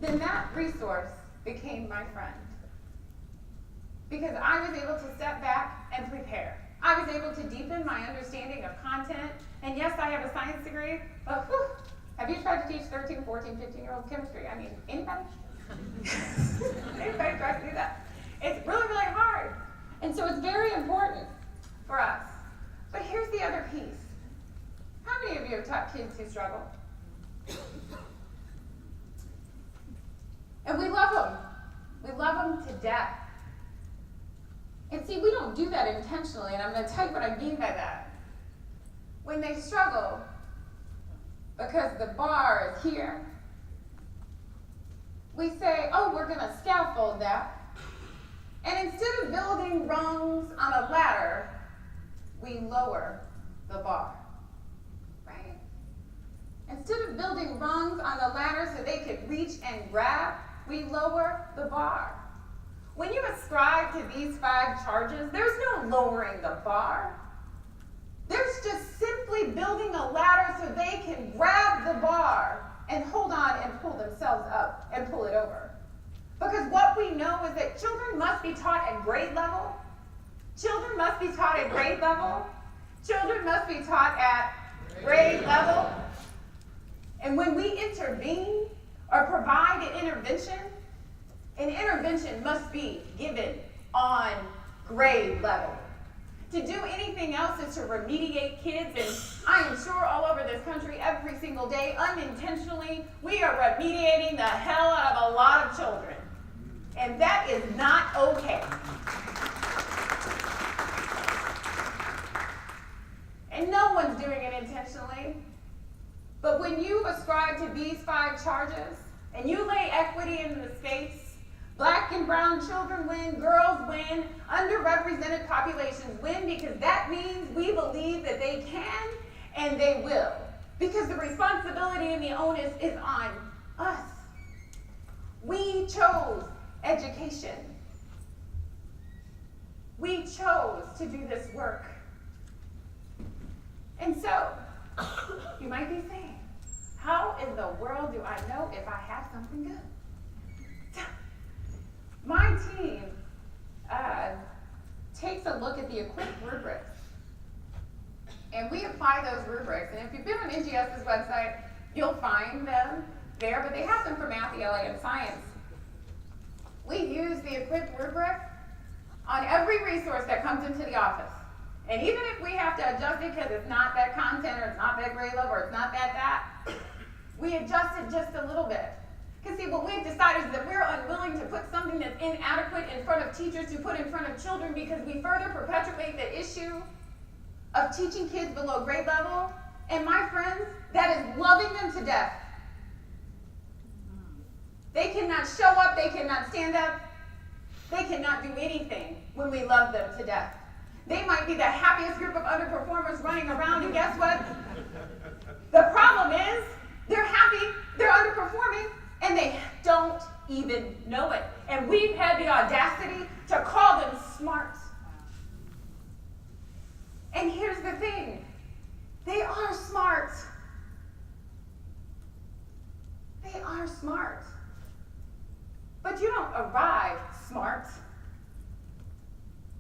Then that resource became my friend. Because I was able to step back and prepare. I was able to deepen my understanding of content. And yes, I have a science degree, but whew, have you tried to teach 13, 14, 15-year-old chemistry? I mean, anybody? Anybody try to do that? It's really, really hard. And so it's very important for us. But here's the other piece. How many of you have taught kids who struggle? And we love them. We love them to death. And see, we don't do that intentionally, and I'm going to tell you what I mean by that. When they struggle, because the bar is here, we say, oh, we're going to scaffold that. And instead of building rungs on a ladder, we lower the bar, right? Instead of building rungs on the ladder so they could reach and grab, we lower the bar. When you ascribe to these 5 charges, there's no lowering the bar. There's just simply building a ladder so they can grab the bar and hold on and pull themselves up and pull it over. Because what we know is that children must be taught at grade level. Children must be taught at grade level. Children must be taught at grade level. And when we intervene or provide an intervention must be given on grade level. To do anything else is to remediate kids, and I am sure all over this country every single day, unintentionally, we are remediating the hell out of a lot of children. And that is not okay. And no one's doing it intentionally. But when you ascribe to these 5 charges, and you lay equity in the space, Black and brown children win, girls win, underrepresented populations win, because that means we believe that they can and they will. Because the responsibility and the onus is on us. We chose education. We chose to do this work. And so, you might be saying, how in the world do I know if I have something good? My team takes a look at the equipped rubrics, and we apply those rubrics. And if you've been on NGS's website, you'll find them there, but they have them for math, ELA, and science. We use the equipped rubric on every resource that comes into the office. And even if we have to adjust it because it's not that content or it's not that grade level or it's not that, we adjust it just a little bit. Because see, what we've decided is that we're unwilling to put something that's inadequate in front of teachers to put in front of children, because we further perpetuate the issue of teaching kids below grade level. And my friends, that is loving them to death. They cannot show up, they cannot stand up, they cannot do anything when we love them to death. They might be the happiest group of underperformers running around, and guess what? The problem is, they're happy, they're underperforming, and they don't even know it. And we've had the audacity to call them smart. And here's the thing, they are smart. They are smart. But you don't arrive smart.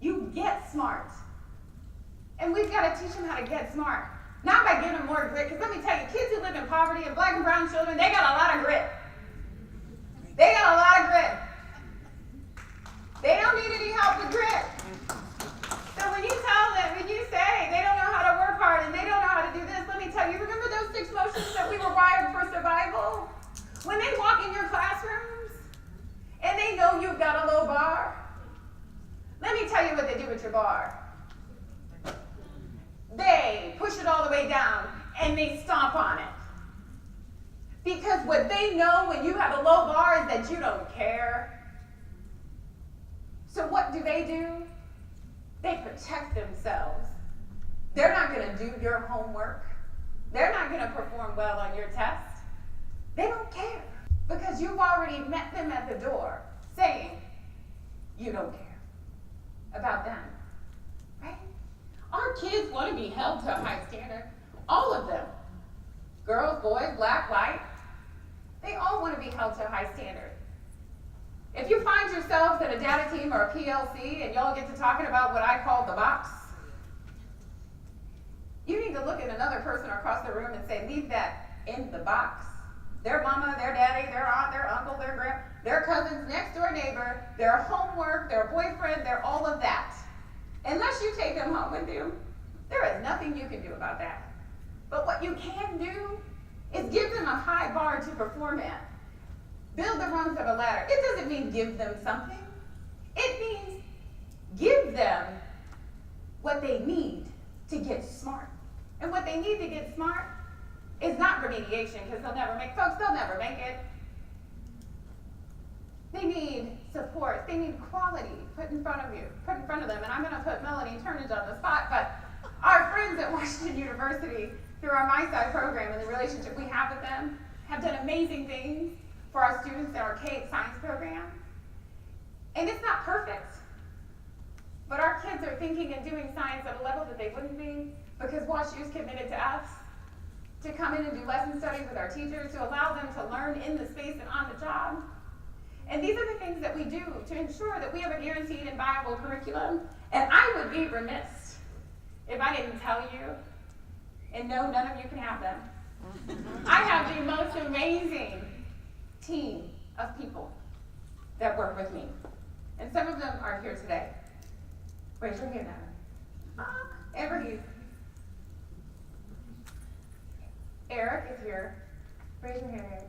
You get smart. And we've got to teach them how to get smart. Not by giving them more grit, because let me tell you, kids who live in poverty and black and brown children, they got a lot of grit. They got a lot of grit. They don't need any help with grit. So when you tell them, when you say they don't know how to work hard and they don't know how to do this, let me tell you, remember those 6 motions that we were wired for survival? When they walk in your classrooms and they know you've got a low bar, let me tell you what they do with your bar. They push it all the way down and they stomp on it. Because what they know when you have a low bar is that you don't care. So what do? They protect themselves. They're not going to do your homework. They're not going to perform well on your test. They don't care, because you've already met them at the door saying you don't care about them, right? Our kids want to be held to a high standard. All of them. Girls, boys, black, white. They all want to be held to a high standard. If you find yourselves in a data team or a PLC and y'all get to talking about what I call the box, you need to look at another person across the room and say, leave that in the box. Their mama, their daddy, their aunt, their uncle, their grand, their cousin's next door neighbor, their homework, their boyfriend, their all of that. Unless you take them home with you, there is nothing you can do about that. But what you can do is give them a high bar to perform at. Build the rungs of a ladder. It doesn't mean give them something. It means give them what they need to get smart. And what they need to get smart is not remediation, because they'll never make it. They need support. They need quality put in front of them. And I'm going to put Melanie Turnage on the spot, but our friends at Washington University, through our MySide program and the relationship we have with them, have done amazing things for our students in our K-8 science program. And it's not perfect, but our kids are thinking and doing science at a level that they wouldn't be, because WashU's committed to us to come in and do lesson studies with our teachers, to allow them to learn in the space and on the job. And these are the things that we do to ensure that we have a guaranteed and viable curriculum. And I would be remiss if I didn't tell you, and no, none of you can have them. I have the most amazing team of people that work with me. And some of them are here today. Raise your hand, Adam. Amber Hughes. Eric is here. Raise your hand, Eric.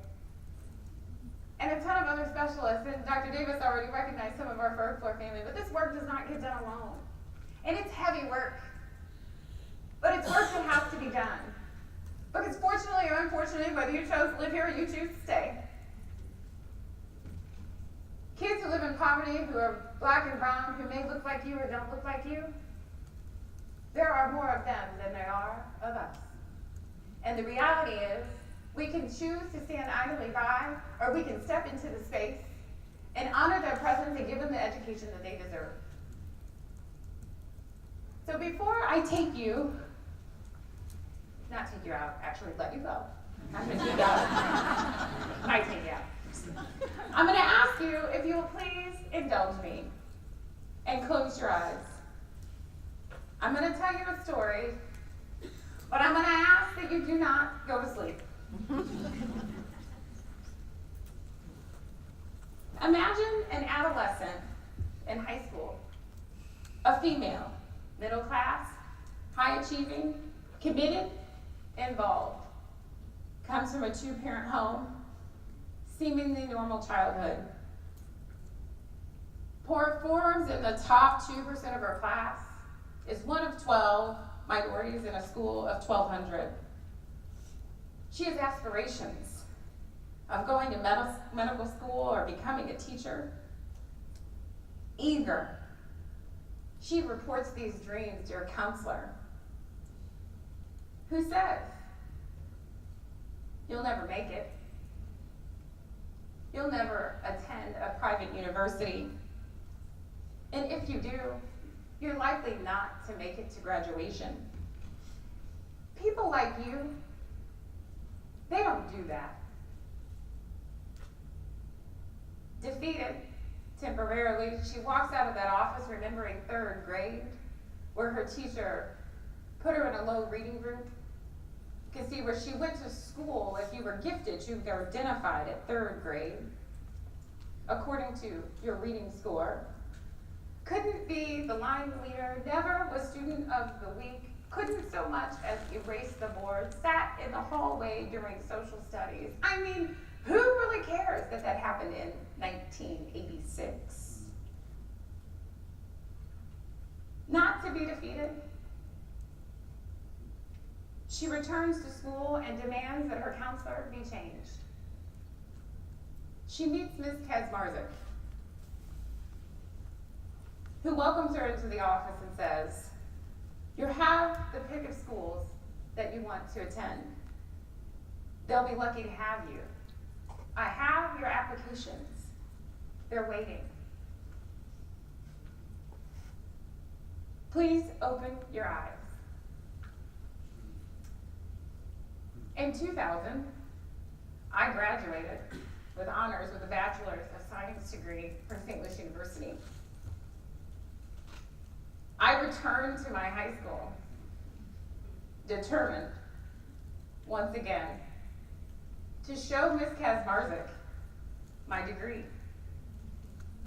And a ton of other specialists, and Dr. Davis already recognized some of our first floor family, but this work does not get done alone. And it's heavy work, but it's work that has to be done. Because fortunately or unfortunately, whether you chose to live here or you choose to stay, kids who live in poverty, who are black and brown, who may look like you or don't look like you, there are more of them than there are of us. And the reality is, we can choose to stand idly by, or we can step into the space and honor their presence and give them the education that they deserve. So before I take you, not take you out, actually let you go. I'm gonna take you out. I take you out. I'm gonna ask you if you will please indulge me and close your eyes. I'm gonna tell you a story, but I'm gonna ask that you do not go to sleep. Imagine an adolescent in high school A female, middle class, high achieving, committed, involved, comes from a two-parent home, seemingly normal childhood. Performs in the top 2% of her class, is one of 12 minorities in a school of 1,200. She has aspirations of going to medical school or becoming a teacher. Eager. She reports these dreams to her counselor, who says, "You'll never make it. You'll never attend a private university. And if you do, you're likely not to make it to graduation. People like you, they don't do that." Defeated, temporarily, she walks out of that office remembering 3rd grade, where her teacher put her in a low reading group. You can see where she went to school, if you were gifted, you were identified at 3rd grade, according to your reading score. Couldn't be the line leader, never was student of the week, couldn't so much as erase the board, sat in the hallway during social studies. I mean, who really cares that that happened in 1986? Not to be defeated, she returns to school and demands that her counselor be changed. She meets Ms. Kazmarzik, who welcomes her into the office and says, "You have the pick of schools that you want to attend. They'll be lucky to have you. I have your applications. They're waiting. Please open your eyes." In 2000, I graduated with honors with a Bachelor's of Science degree from St. Louis University. I returned to my high school, determined, once again, to show Ms. Kazmarzik my degree,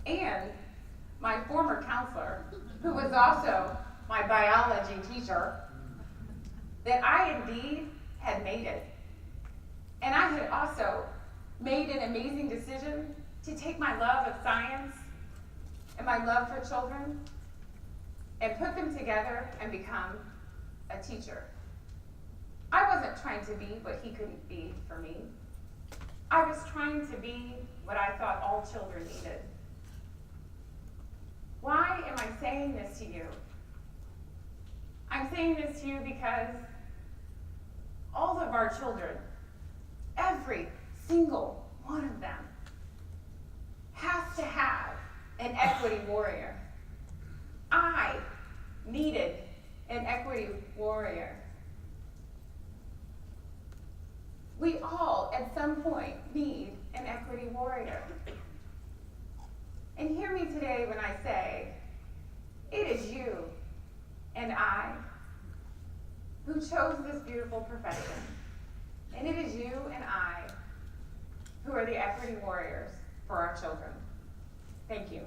and my former counselor, who was also my biology teacher, that I indeed had made it. And I had also made an amazing decision to take my love of science and my love for children and put them together and become a teacher. I wasn't trying to be what he couldn't be for me. I was trying to be what I thought all children needed. Why am I saying this to you? I'm saying this to you because all of our children, every single one of them, has to have an equity warrior. I needed an equity warrior. We all, at some point, need an equity warrior. And hear me today when I say, it is you and I who chose this beautiful profession. And it is you and I who are the equity warriors for our children. Thank you.